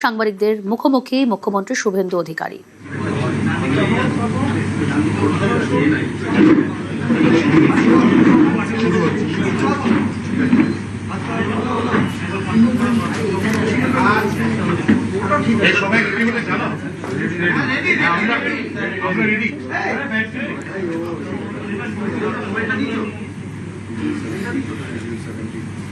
সাংবাদিকদের মুখোমুখি মুখ্যমন্ত্রী শুভেন্দু অধিকারী।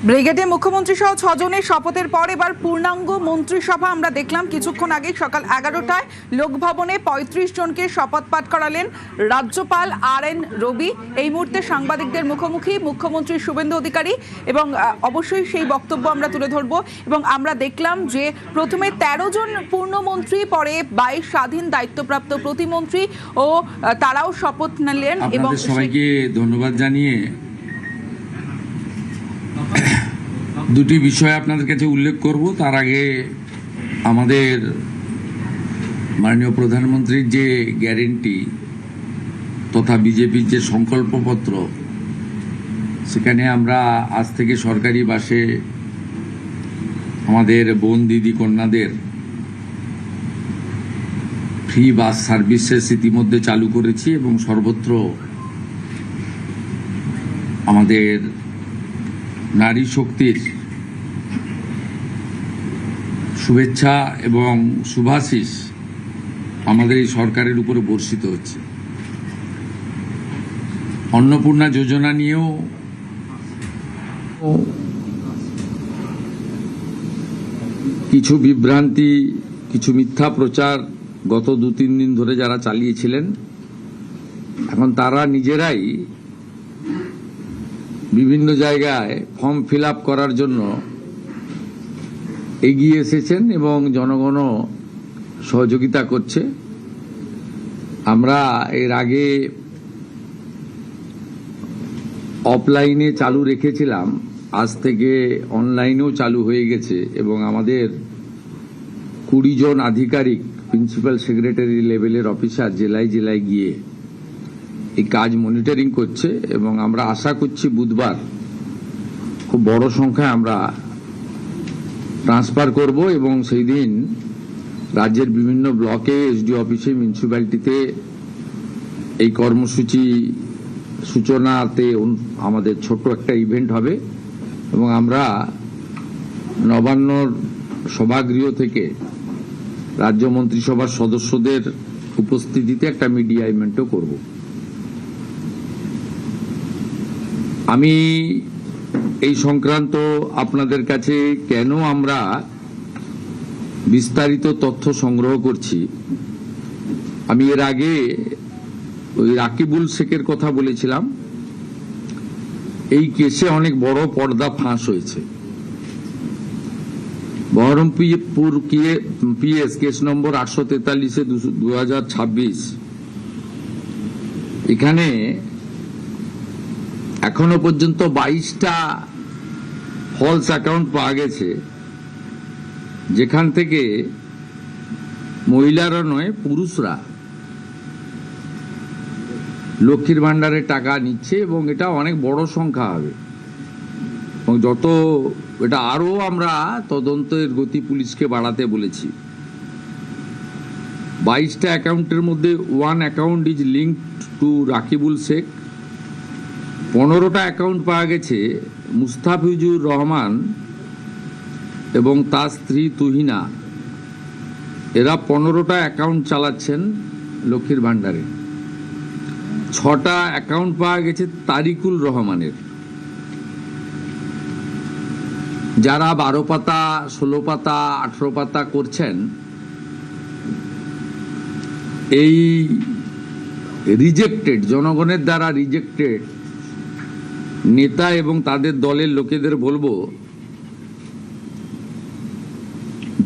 ব্রিগেডে মুখ্যমন্ত্রী সহ 6 জনের শপথের পর এবার পূর্ণাঙ্গ মন্ত্রিসভা আমরা দেখলাম কিছুক্ষণ আগে সকাল 11টায় লোকভবনে 35 জনকে শপথ পাঠ করালেন রাজ্যপাল RN রবি। এই মুহূর্তে সাংবাদিকদের মুখোমুখি মুখ্যমন্ত্রী শুভেন্দু অধিকারী এবং অবশ্যই সেই বক্তব্য আমরা তুলে ধরব। এবং আমরা দেখলাম যে প্রথমে 13 জন পূর্ণমন্ত্রী, পরে 22 স্বাধীন দায়িত্বপ্রাপ্ত প্রতিমন্ত্রী ও তারাও শপথ নিলেন। এবং সবাইকে ধন্যবাদ জানিয়ে দুটি বিষয় আপনাদের কাছে উল্লেখ করব। তার আগে আমাদের মাননীয় প্রধানমন্ত্রীর যে গ্যারেন্টি তথা বিজেপির যে সংকল্পপত্র, সেখানে আমরা আজ থেকে সরকারি বাসে আমাদের বোন দিদি কন্যাদের ফ্রি বাস সার্ভিসেস ইতিমধ্যে চালু করেছি এবং সর্বত্র আমাদের নারী শক্তির শুভেচ্ছা এবং শুভাশিস আমাদের এই সরকারের উপরে বর্ষিত হচ্ছে। অন্নপূর্ণা যোজনা নিয়েও কিছু বিভ্রান্তি, কিছু মিথ্যা প্রচার গত 2-3 দিন ধরে যারা চালিয়েছিলেন, এখন তারা নিজেরাই বিভিন্ন জায়গায় ফর্ম ফিল আপ করার জন্য এগিয়ে এসেছেন এবং জনগণও সহযোগিতা করছে। আমরা এর আগে অফলাইনে চালু রেখেছিলাম, আজ থেকে অনলাইনেও চালু হয়ে গেছে এবং আমাদের 20 জন আধিকারিক প্রিন্সিপাল সেক্রেটারি লেভেলের অফিসার জেলায় জেলায় গিয়ে এই কাজ মনিটরিং করছে এবং আমরা আশা করছি বুধবার খুব বড় সংখ্যায় আমরা ট্রান্সফার করব এবং সেই দিন রাজ্যের বিভিন্ন ব্লকে, এসডি অফিসে, মিউনিসিপ্যালিটিতে এই কর্মসূচি সূচনাতে আমাদের ছোট্ট একটা ইভেন্ট হবে এবং আমরা নবান্নর সভাগৃহ থেকে রাজ্য মন্ত্রিসভার সদস্যদের উপস্থিতিতে একটা মিডিয়া ইভেন্টও করব। আমি এই সংক্রান্ত আপনাদের কাছে কেন আমরা বিস্তারিত তথ্য সংগ্রহ করছি, আমি এর আগে ওই রাকিবুল শেখের কথা বলেছিলাম। এই কেসে অনেক বড় পর্দা ফাঁস হয়েছে। বহরমপুর পিএস কেস নম্বর 843/2026, এখানে এখনো পর্যন্ত 22টা ফলস অ্যাকাউন্ট পাওয়া গেছে, যেখান থেকে মহিলারা নয় পুরুষরা লক্ষ্মীর ভান্ডারের টাকা নিচ্ছে এবং এটা অনেক বড় সংখ্যা হবে এবং যত এটা আরো আমরা তদন্তের গতি পুলিশকে বাড়াতে বলেছি। 22টা অ্যাকাউন্টের মধ্যে 1 account is linked to Rakibul Sheikh. 15টা অ্যাকাউন্ট পাওয়া গেছে মুস্তাফিজুর রহমান এবং তার স্ত্রী তুহিনা। এরা 15টা অ্যাকাউন্ট চালাচ্ছেন লক্ষ্মীর ভান্ডারে। 6টা অ্যাকাউন্ট পাওয়া গেছে তারিকুল রহমানের, যারা 12 পাতা, 16 পাতা, 18 পাতা করছেন। এই রিজেক্টেড, জনগণের দ্বারা রিজেক্টেড নেতা এবং তাদের দলের লোকেদের বলবো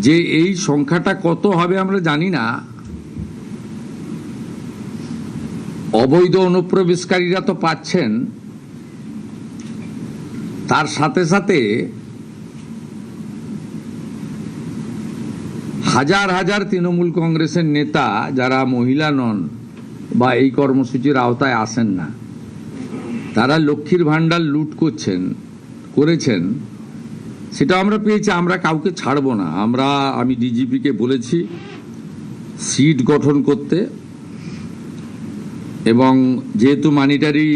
যে এই সংখ্যাটা কত হবে আমরা জানি না। অবৈধ অনুপ্রবেশকারীরা তো পাচ্ছেন, তার সাথে সাথে হাজার হাজার তৃণমূল কংগ্রেসের নেতা যারা মহিলা নন বা এই কর্মসূচির আওতায় আসেন না, তারা লক্ষ্মীর ভান্ডার লুট করেছেন সেটা আমরা পেয়েছি। আমরা কাউকে ছাড়বো না। আমি ডিজিপিকে বলেছি সিট গঠন করতে, এবং যেহেতু মানিটারি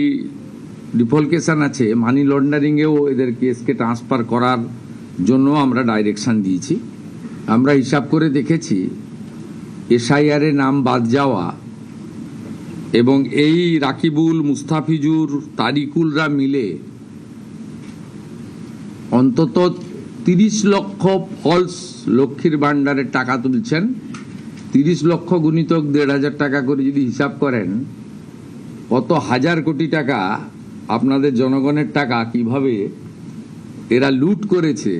ডিফলকেশন আছে, মানি লন্ডারিংয়েও এদের কেসকে ট্রান্সফার করার জন্য আমরা ডাইরেকশন দিয়েছি। আমরা হিসাব করে দেখেছি এসআইআর এ নাম বাদ যাওয়া এবং এই রাকিবুল, মুস্তাফিজুর, তারিকুলরা মিলে অন্তত 30 লক্ষ ফলস লক্ষ্মীর ভাণ্ডারের টাকা তুলছেন। 30 লক্ষ গুণিতক 1,500 টাকা করে যদি হিসাব করেন, কত হাজার কোটি টাকা আপনাদের জনগণের টাকা কিভাবে এরা লুট করেছে।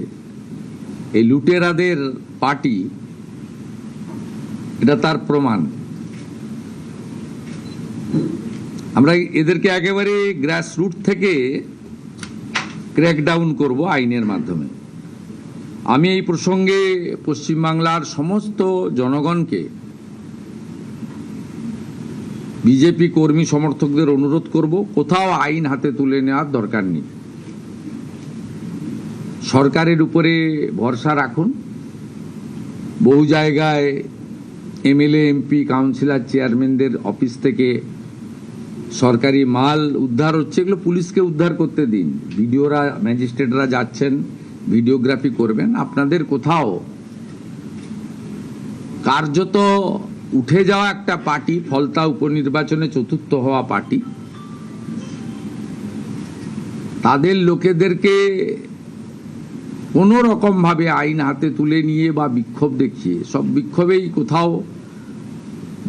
এই লুটেরাদের পার্টি, এটা তার প্রমাণ। আমরা এদেরকে একেবারে গ্রাসরুট থেকে ক্র্যাকডাউন করব আইনের মাধ্যমে। আমি এই প্রসঙ্গে পশ্চিমবাংলার সমস্ত জনগণকে, বিজেপি কর্মী সমর্থকদের অনুরোধ করব, কোথাও আইন হাতে তুলে নেওয়ার দরকার নেই। সরকারের উপরে ভরসা রাখুন। বহু জায়গায় এমএলএ, এমপি, কাউন্সিলর, চেয়ারম্যানদের অফিস থেকে সরকারি মাল উদ্ধার হচ্ছে, এগুলো পুলিশকে উদ্ধার করতে দিন। ভিডিওরা, ম্যাজিস্ট্রেটরা যাচ্ছেন, ভিডিওগ্রাফি করবেন। আপনাদের কোথাও কার্যত উঠে যাওয়া একটা পার্টি, ফলতা উপনির্বাচনে চতুর্থ হওয়া পার্টি, তাদের লোকেদেরকে কোনো রকম ভাবে আইন হাতে তুলে নিয়ে বা বিক্ষোভ দেখিয়ে, সব বিক্ষোভেই কোথাও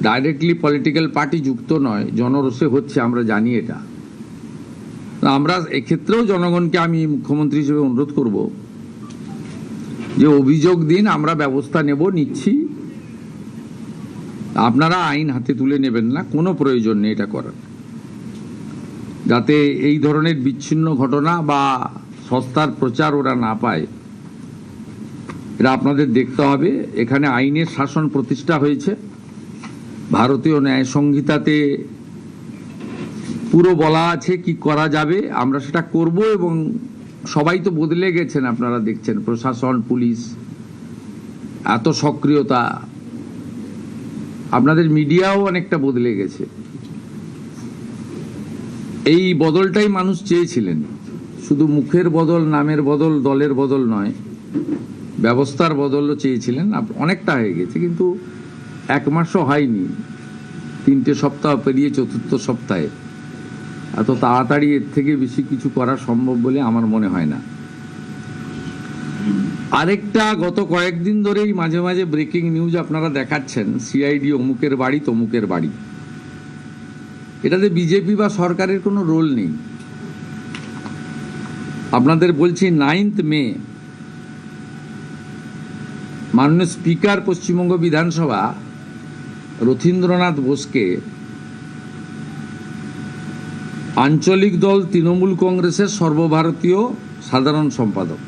ডাইরেক্টলি পলিটিক্যাল পার্টি যুক্ত নয়, জনরোষে হচ্ছে, আমরা জানি এটা। আমরা এক্ষেত্রেও জনগণকে আমি মুখ্যমন্ত্রী হিসেবে অনুরোধ করব যে অভিযোগ দিন, আমরা ব্যবস্থা নেব, নিচ্ছি। আপনারা আইন হাতে তুলে নেবেন না, কোনো প্রয়োজন নেই এটা করার। যাতে এই ধরনের বিচ্ছিন্ন ঘটনা বা সস্তার প্রচার ওরা না পায়, এটা আপনাদের দেখতে হবে। এখানে আইনের শাসন প্রতিষ্ঠা হয়েছে। ভারতীয় ন্যায় সংহিতাতে পুরো বলা আছে কি করা যাবে, আমরা সেটা করব। এবং সবাই তো বদলে গেছেন, আপনারা দেখছেন, প্রশাসন, পুলিশ, এত সক্রিয়তা। আপনাদের মিডিয়াও অনেকটা বদলে গেছে। এই বদলটাই মানুষ চেয়েছিলেন। শুধু মুখের বদল, নামের বদল, দলের বদল নয়, ব্যবস্থার বদলও চেয়েছিলেন। অনেকটা হয়ে গেছে, কিন্তু 1 মাসও হয়নি। 3টে সপ্তাহ পেরিয়ে 4র্থ সপ্তাহে এত তাড়াতাড়ি এর থেকে বেশি কিছু করা সম্ভব বলে আমার মনে হয় না। আরেকটা, গত কয়েকদিন ধরেই মাঝে মাঝে ব্রেকিং নিউজ আপনারা দেখাচ্ছেন, সিআইডি অমুকের বাড়ি তমুকের বাড়ি। এটাতে বিজেপি বা সরকারের কোনো রোল নেই। আপনাদের বলছি, 9 মে মাননীয় স্পিকার পশ্চিমবঙ্গ বিধানসভা রথীন্দ্রনাথ বোসকে আঞ্চলিক দল তৃণমূল কংগ্রেসের সর্বভারতীয় সাধারণ সম্পাদক,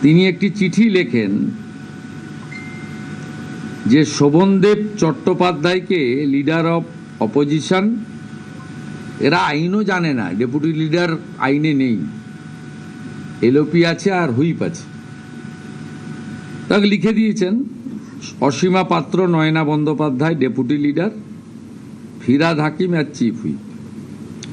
তিনি একটি চিঠি লেখেন যে শোভনদেব চট্টোপাধ্যায়কে লিডার অফ অপোজিশন, এরা আইনও জানে না, ডেপুটি লিডার আইনে নেই, এলওপি আছে আর হুইপ আছে, তাকে লিখে দিয়েছেন। অসীমা পাত্র, নয়না বন্দ্যোপাধ্যায় ডেপুটি লিডার, ফিরাদ হাকিম আর চিফ হুইপ।